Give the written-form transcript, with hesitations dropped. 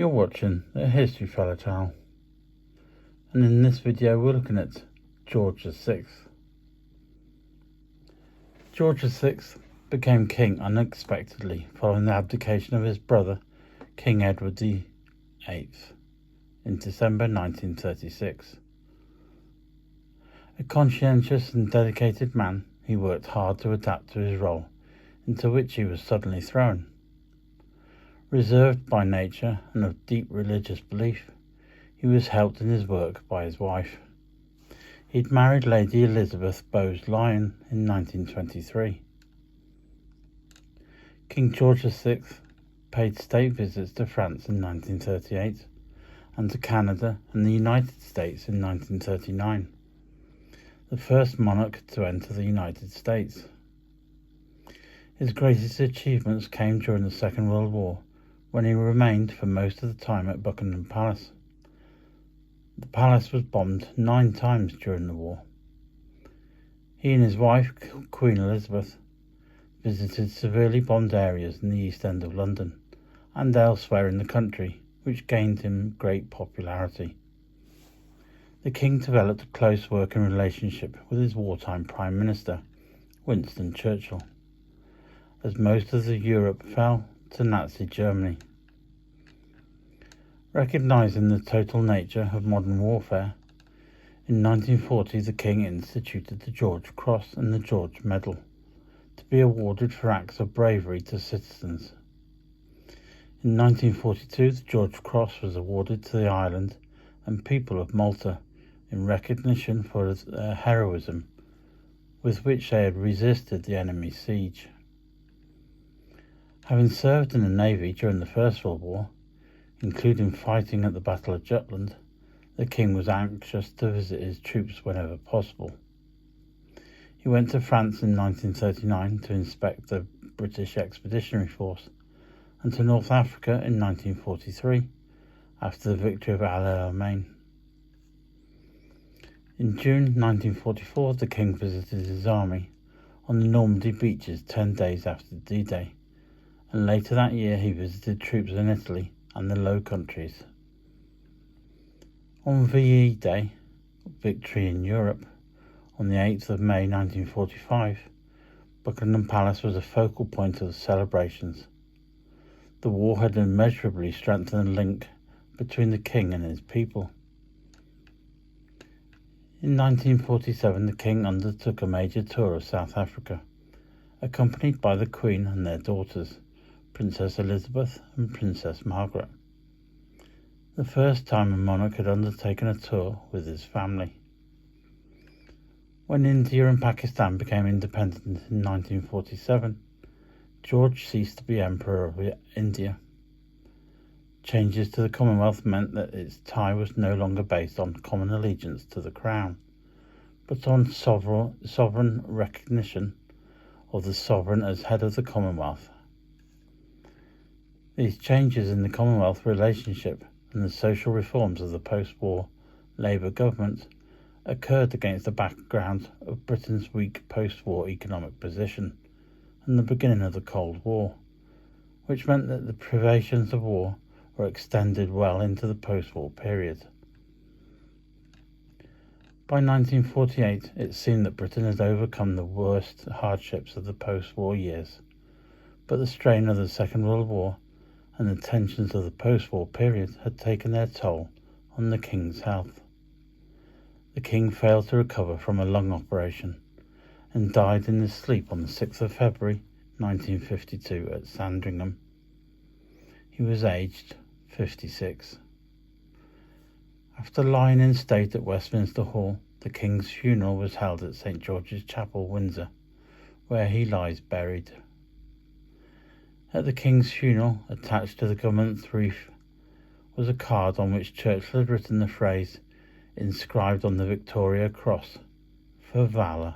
You're watching the History Fella channel, and in this video we're looking at George VI. George VI became king unexpectedly following the abdication of his brother, King Edward VIII, in December 1936. A conscientious and dedicated man, he worked hard to adapt to his role, into which he was suddenly thrown. Reserved by nature and of deep religious belief, he was helped in his work by his wife. He'd married Lady Elizabeth Bowes-Lyon in 1923. King George VI paid state visits to France in 1938 and to Canada and the United States in 1939, the first monarch to enter the United States. His greatest achievements came during the Second World War, when he remained for most of the time at Buckingham Palace. The palace was bombed 9 times during the war. He and his wife, Queen Elizabeth, visited severely bombed areas in the East End of London and elsewhere in the country, which gained him great popularity. The king developed a close working relationship with his wartime Prime Minister, Winston Churchill, as most of Europe fell to Nazi Germany. Recognising the total nature of modern warfare, in 1940 the King instituted the George Cross and the George Medal, to be awarded for acts of bravery to citizens. In 1942 the George Cross was awarded to the island and people of Malta in recognition for their heroism with which they had resisted the enemy's siege. Having served in the Navy during the First World War, including fighting at the Battle of Jutland, the King was anxious to visit his troops whenever possible. He went to France in 1939 to inspect the British Expeditionary Force, and to North Africa in 1943, after the victory of El Alamein. In June 1944, the King visited his army on the Normandy beaches 10 days after D-Day, and later that year he visited troops in Italy and the Low Countries. On VE Day, Victory in Europe, on the 8th of May 1945, Buckingham Palace was a focal point of the celebrations. The war had immeasurably strengthened the link between the king and his people. In 1947, the king undertook a major tour of South Africa, accompanied by the Queen and their daughters, Princess Elizabeth and Princess Margaret, the first time a monarch had undertaken a tour with his family. When India and Pakistan became independent in 1947, George ceased to be Emperor of India. Changes to the Commonwealth meant that its tie was no longer based on common allegiance to the Crown, but on sovereign recognition of the sovereign as head of the Commonwealth. These changes in the Commonwealth relationship and the social reforms of the post-war Labour government occurred against the background of Britain's weak post-war economic position and the beginning of the Cold War, which meant that the privations of war were extended well into the post-war period. By 1948, it seemed that Britain had overcome the worst hardships of the post-war years, but the strain of the Second World War and the tensions of the post-war period had taken their toll on the King's health. The King failed to recover from a lung operation and died in his sleep on the 6th of February 1952 at Sandringham. He was aged 56. After lying in state at Westminster Hall, the King's funeral was held at St. George's Chapel, Windsor, where he lies buried. At the King's funeral, attached to the government's wreath, was a card on which Churchill had written the phrase, inscribed on the Victoria Cross, "For valour."